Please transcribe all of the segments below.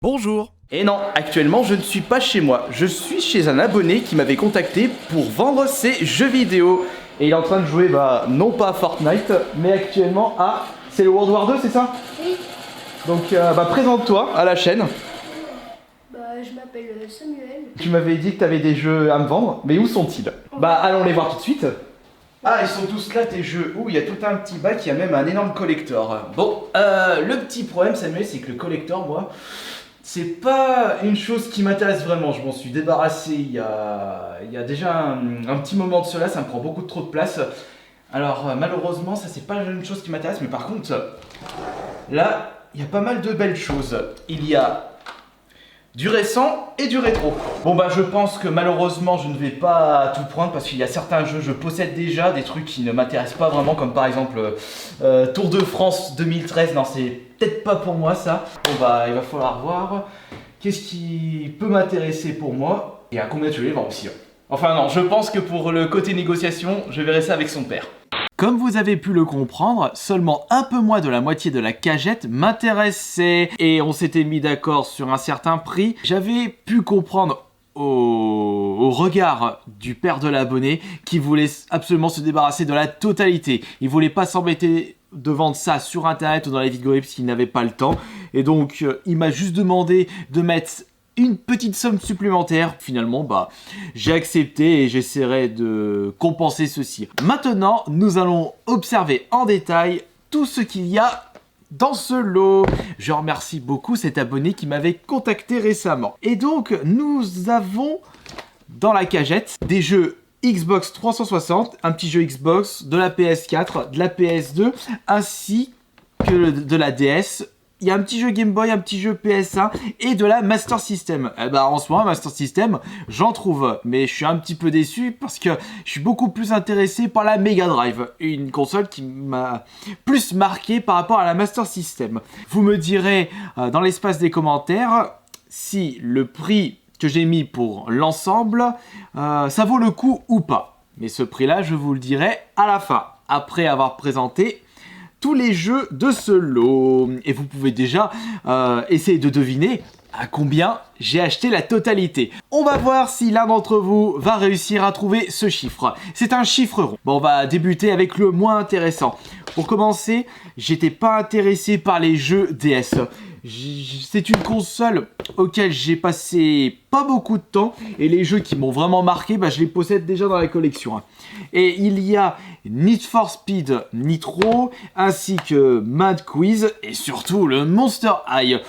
Bonjour. Et non, actuellement je ne suis pas chez moi, je suis chez un abonné qui m'avait contacté pour vendre ses jeux vidéo. Et il est en train de jouer, non pas à Fortnite, mais actuellement à... C'est le World War 2, c'est ça? Oui. Donc présente-toi à la chaîne. Je m'appelle Samuel. Tu m'avais dit que tu avais des jeux à me vendre, mais où sont-ils? Allons les voir tout de suite. Ah, ils sont tous là tes jeux. Ouh, il y a tout un petit bac, il y a même un énorme collector. Bon, le petit problème Samuel, c'est que le collector, moi, c'est pas une chose qui m'intéresse vraiment. Je m'en suis débarrassé il y a déjà un petit moment de cela, ça me prend beaucoup trop de place. Alors malheureusement, ça c'est pas une chose qui m'intéresse, mais par contre, là, il y a pas mal de belles choses. Il y a du récent et du rétro. Bon je pense que malheureusement je ne vais pas tout prendre parce qu'il y a certains jeux je possède déjà, des trucs qui ne m'intéressent pas vraiment, comme par exemple Tour de France 2013, non c'est peut-être pas pour moi ça. Bon il va falloir voir qu'est-ce qui peut m'intéresser pour moi et à combien tu veux les vendre aussi. Enfin non, je pense que pour le côté négociation, je verrai ça avec son père. Comme vous avez pu le comprendre, seulement un peu moins de la moitié de la cagette m'intéressait et on s'était mis d'accord sur un certain prix. J'avais pu comprendre au regard du père de l'abonné qui voulait absolument se débarrasser de la totalité. Il voulait pas s'embêter de vendre ça sur internet ou dans les vidéos parce qu'il n'avait pas le temps. Et donc il m'a juste demandé de mettre une petite somme supplémentaire. Finalement, j'ai accepté et j'essaierai de compenser ceci. Maintenant, nous allons observer en détail tout ce qu'il y a dans ce lot. Je remercie beaucoup cet abonné qui m'avait contacté récemment. Et donc, nous avons dans la cagette des jeux Xbox 360, un petit jeu Xbox, de la PS4, de la PS2, ainsi que de la DS. Il y a un petit jeu Game Boy, un petit jeu PS1 et de la Master System. En ce moment, Master System, j'en trouve. Mais je suis un petit peu déçu parce que je suis beaucoup plus intéressé par la Mega Drive. Une console qui m'a plus marqué par rapport à la Master System. Vous me direz dans l'espace des commentaires si le prix que j'ai mis pour l'ensemble, ça vaut le coup ou pas. Mais ce prix-là, je vous le dirai à la fin, après avoir présenté tous les jeux de ce lot. Et vous pouvez déjà essayer de deviner à combien j'ai acheté la totalité. On va voir si l'un d'entre vous va réussir à trouver ce chiffre. C'est un chiffre rond. On va débuter avec le moins intéressant. Pour commencer, j'étais pas intéressé par les jeux DS. C'est une console auquel j'ai passé pas beaucoup de temps et les jeux qui m'ont vraiment marqué, je les possède déjà dans la collection. Et il y a Need for Speed Nitro ainsi que Mad Quiz et surtout le Monster High.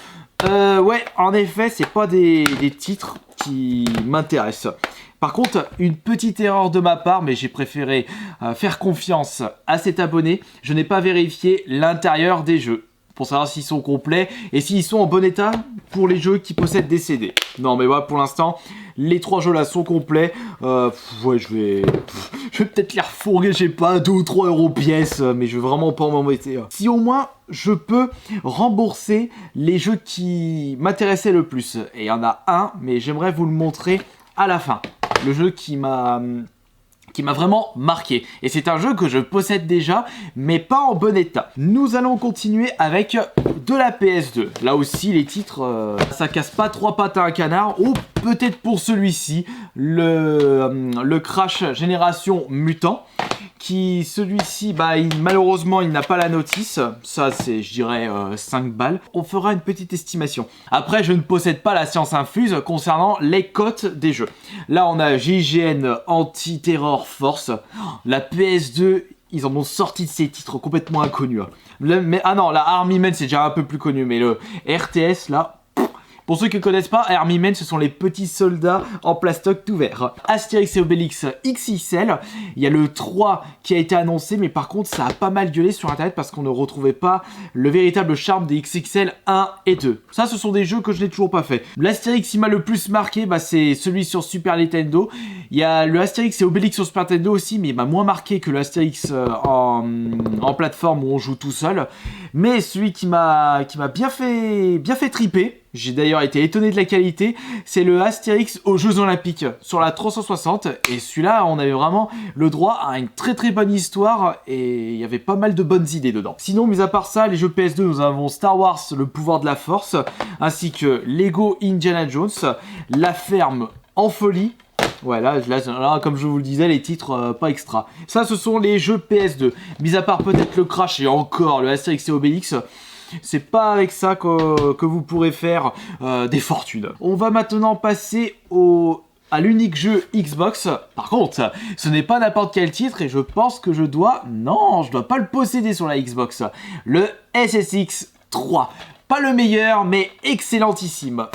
Ouais, en effet, c'est pas des titres qui m'intéressent. Par contre, une petite erreur de ma part, mais j'ai préféré faire confiance à cet abonné. Je n'ai pas vérifié l'intérieur des jeux pour savoir s'ils sont complets et s'ils sont en bon état pour les jeux qui possèdent des CD. Non mais voilà, pour l'instant, les 3 jeux là sont complets. Ouais, je vais peut-être les refourguer, je sais pas, 2 ou 3 euros pièce, mais je veux vraiment pas m'embêter. Si au moins je peux rembourser les jeux qui m'intéressaient le plus. Et il y en a un, mais j'aimerais vous le montrer à la fin. Le jeu qui m'a vraiment marqué. Et c'est un jeu que je possède déjà, mais pas en bon état. Nous allons continuer avec de la PS2. Là aussi, les titres, ça casse pas 3 pattes à un canard. Ou peut-être pour celui-ci, le Crash Génération Mutant. Qui, celui-ci, malheureusement, il n'a pas la notice. Ça, c'est, je dirais, 5 balles. On fera une petite estimation. Après, je ne possède pas la science infuse concernant les cotes des jeux. Là, on a JGN Anti-Terror Force. La PS2, ils en ont sorti de ces titres complètement inconnus. Non, la Army Men, c'est déjà un peu plus connu. Mais le RTS, là... Pour ceux qui ne connaissent pas, Army Men, ce sont les petits soldats en plastoc tout vert. Astérix et Obélix XXL, il y a le 3 qui a été annoncé, mais par contre, ça a pas mal gueulé sur internet parce qu'on ne retrouvait pas le véritable charme des XXL 1 et 2. Ça, ce sont des jeux que je n'ai toujours pas fait. L'Astérix qui m'a le plus marqué, c'est celui sur Super Nintendo. Il y a le Astérix et Obélix sur Super Nintendo aussi, mais il m'a moins marqué que le Astérix en plateforme où on joue tout seul. Mais celui qui m'a bien fait triper, J'ai d'ailleurs été étonné de la qualité. C'est le Astérix aux Jeux Olympiques sur la 360. Et celui-là, on avait vraiment le droit à une très très bonne histoire. Et il y avait pas mal de bonnes idées dedans. Sinon, mis à part ça, les jeux PS2, nous avons Star Wars, le pouvoir de la force. Ainsi que Lego Indiana Jones, La ferme en folie. Ouais, là, comme je vous le disais, les titres pas extra. Ça, ce sont les jeux PS2. Mis à part peut-être le Crash et encore le Astérix et Obélix, c'est pas avec ça que vous pourrez faire des fortunes. On va maintenant passer à l'unique jeu Xbox. Par contre, ce n'est pas n'importe quel titre et je pense que je dois pas le posséder sur la Xbox. Le SSX 3. Pas le meilleur, mais excellentissime.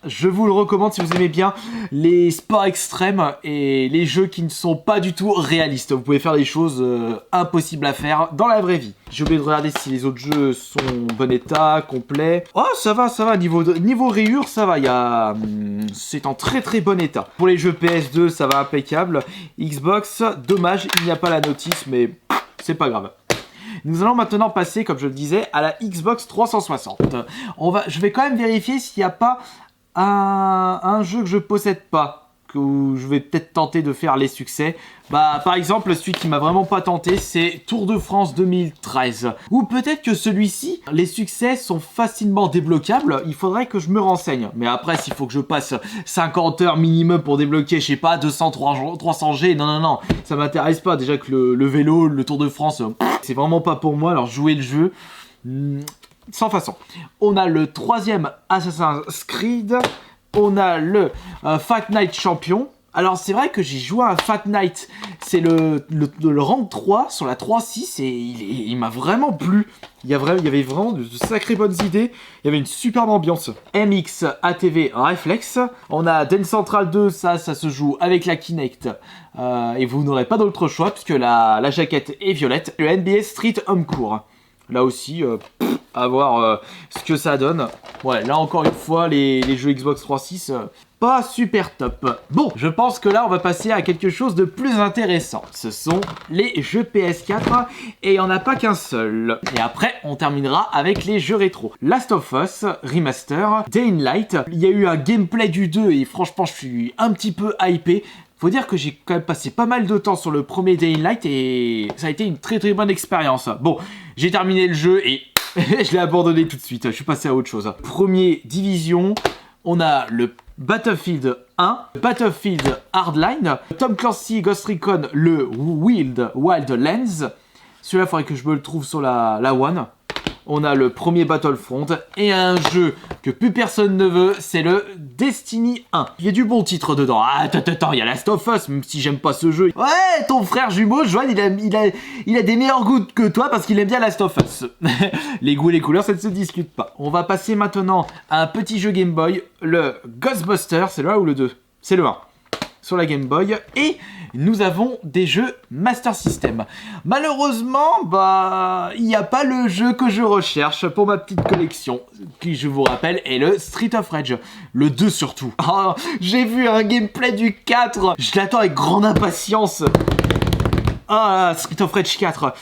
Je vous le recommande si vous aimez bien les sports extrêmes et les jeux qui ne sont pas du tout réalistes. Vous pouvez faire des choses impossibles à faire dans la vraie vie. J'ai oublié de regarder si les autres jeux sont en bon état, complet. Oh, ça va. Niveau rayure, ça va. C'est en très très bon état. Pour les jeux PS2, ça va impeccable. Xbox, dommage, il n'y a pas la notice, mais c'est pas grave. Nous allons maintenant passer, comme je le disais, à la Xbox 360. Je vais quand même vérifier s'il n'y a pas un jeu que je possède pas, que je vais peut-être tenter de faire les succès. Par exemple, celui qui m'a vraiment pas tenté, c'est Tour de France 2013. Ou peut-être que celui-ci, les succès sont facilement débloquables, il faudrait que je me renseigne. Mais après, s'il faut que je passe 50 heures minimum pour débloquer, je sais pas, 200, 300 G, non, ça m'intéresse pas. Déjà que le vélo, le Tour de France, c'est vraiment pas pour moi, alors jouer le jeu... sans façon. On a le 3e Assassin's Creed. On a le Fat Night Champion. Alors c'est vrai que j'ai joué à un Fat Night. C'est le rang 3 sur la 3.6 et il m'a vraiment plu. Il y avait vraiment de sacrées bonnes idées. Il y avait une superbe ambiance. MX ATV Reflex. On a Dance Central 2, ça se joue avec la Kinect. Et vous n'aurez pas d'autre choix puisque la jaquette est violette. Le NBA Street Home Court. Là aussi, à voir ce que ça donne. Ouais, là encore une fois, les jeux Xbox 360, pas super top. Bon, je pense que là, on va passer à quelque chose de plus intéressant. Ce sont les jeux PS4, et il n'y en a pas qu'un seul. Et après, on terminera avec les jeux rétro. Last of Us, Remaster, Day in Light. Il y a eu un gameplay du 2, et franchement, je suis un petit peu hypé. Faut dire que j'ai quand même passé pas mal de temps sur le premier Day in Light et ça a été une très très bonne expérience. Bon, j'ai terminé le jeu et je l'ai abandonné tout de suite, je suis passé à autre chose. Premier Division, on a le Battlefield 1, Battlefield Hardline, Tom Clancy Ghost Recon, le Wild Lands. Celui-là, il faudrait que je me le trouve sur la One. On a le premier Battlefront et un jeu que plus personne ne veut, c'est le Destiny 1. Il y a du bon titre dedans. Ah, attends, il y a Last of Us, même si j'aime pas ce jeu. Ouais, ton frère jumeau, Joanne, il a des meilleurs goûts que toi parce qu'il aime bien Last of Us. Les goûts et les couleurs, ça ne se discute pas. On va passer maintenant à un petit jeu Game Boy, le Ghostbuster, c'est le 1 ou le 2? C'est le 1. Sur la Game Boy, et nous avons des jeux Master System. Malheureusement, il n'y a pas le jeu que je recherche pour ma petite collection, qui, je vous rappelle, est le Street of Rage, le 2 surtout. Oh, j'ai vu un gameplay du 4, je l'attends avec grande impatience. Ah, Street of Rage 4.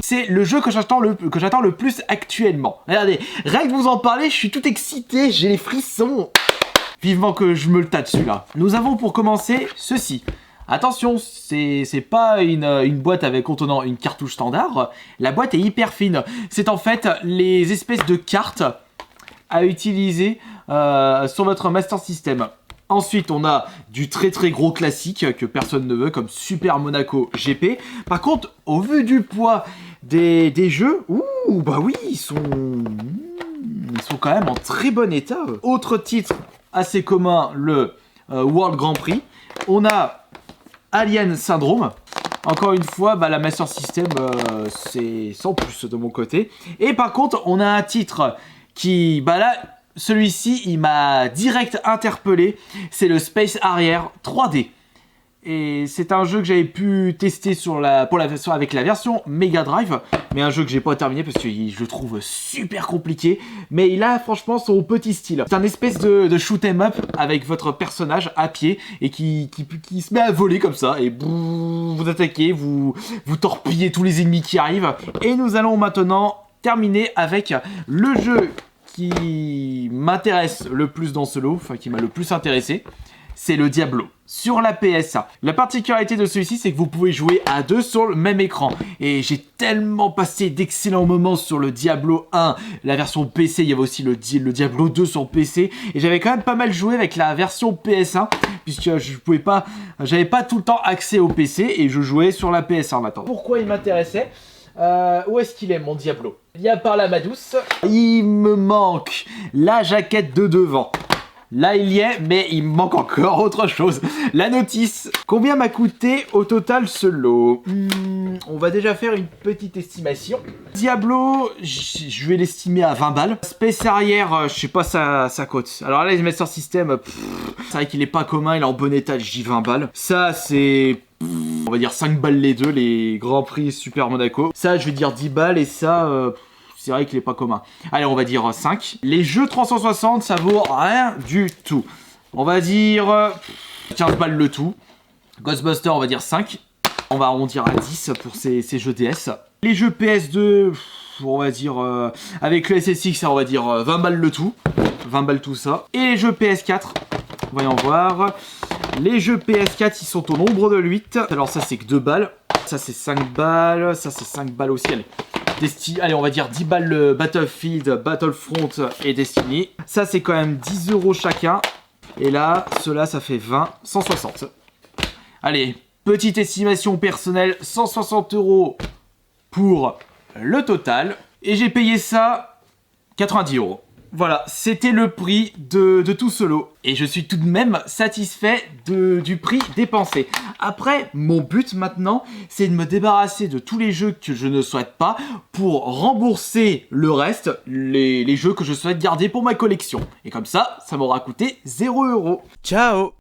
C'est le jeu que j'attends le plus actuellement. Regardez, rien que de vous en parler, je suis tout excité, j'ai les frissons. Vivement que je me le tâte celui-là. Nous avons pour commencer ceci. Attention, c'est pas une boîte avec contenant une cartouche standard. La boîte est hyper fine. C'est en fait les espèces de cartes à utiliser sur votre Master System. Ensuite, on a du très très gros classique que personne ne veut, comme Super Monaco GP. Par contre, au vu du poids des jeux, oui, ils sont quand même en très bon état. Autre titre assez commun, le World Grand Prix. On a Alien Syndrome. Encore une fois, la Master System, c'est sans plus de mon côté. Et par contre, on a un titre qui, là, celui-ci, il m'a direct interpellé. C'est le Space Harrier 3D. Et c'est un jeu que j'avais pu tester avec la version Mega Drive, mais un jeu que j'ai pas terminé parce que je le trouve super compliqué. Mais il a franchement son petit style. C'est un espèce de shoot 'em up avec votre personnage à pied et qui se met à voler comme ça et vous attaquez, vous torpillez tous les ennemis qui arrivent. Et nous allons maintenant terminer avec le jeu qui m'intéresse le plus dans ce lot, enfin qui m'a le plus intéressé, c'est le Diablo sur la PS1. La particularité de celui-ci, c'est que vous pouvez jouer à deux sur le même écran. Et j'ai tellement passé d'excellents moments sur le Diablo 1, la version PC, il y avait aussi le Diablo 2 sur PC. Et j'avais quand même pas mal joué avec la version PS1, puisque j'avais pas tout le temps accès au PC et je jouais sur la PS1 en attendant. Pourquoi il m'intéressait ? Où est-ce qu'il est mon Diablo? Il y a par là ma douce. Il me manque la jaquette de devant. Là il y est, mais il me manque encore autre chose. La notice. Combien m'a coûté au total ce lot? On va déjà faire une petite estimation. Diablo, je vais l'estimer à 20 balles. Space arrière, je sais pas sa cote. Alors là, les Master System, c'est vrai qu'il est pas commun, il est en bon état, je dis 20 balles. Ça, c'est... on va dire 5 balles les deux, les Grands Prix Super Monaco. Ça, je vais dire 10 balles et ça... c'est vrai qu'il est pas commun. Allez, on va dire 5. Les jeux 360, ça vaut rien du tout. On va dire 15 balles le tout. Ghostbusters, on va dire 5. On va arrondir à 10 pour ces jeux DS. Les jeux PS2, on va dire... avec le SSX, on va dire 20 balles le tout. 20 balles tout ça. Et les jeux PS4, voyons voir. Les jeux PS4, ils sont au nombre de 8. Alors ça, c'est que 2 balles. Ça, c'est 5 balles. Ça, c'est 5 balles aussi. Allez, on va dire 10 balles le Battlefield, Battlefront et Destiny. Ça, c'est quand même 10 € chacun. Et là, cela, ça fait 20, 160. Allez, petite estimation personnelle, 160 € pour le total. Et j'ai payé ça 90 €. Voilà, c'était le prix de tout ce lot. Et je suis tout de même satisfait du prix dépensé. Après, mon but maintenant, c'est de me débarrasser de tous les jeux que je ne souhaite pas pour rembourser le reste, les jeux que je souhaite garder pour ma collection. Et comme ça m'aura coûté 0 €. Ciao!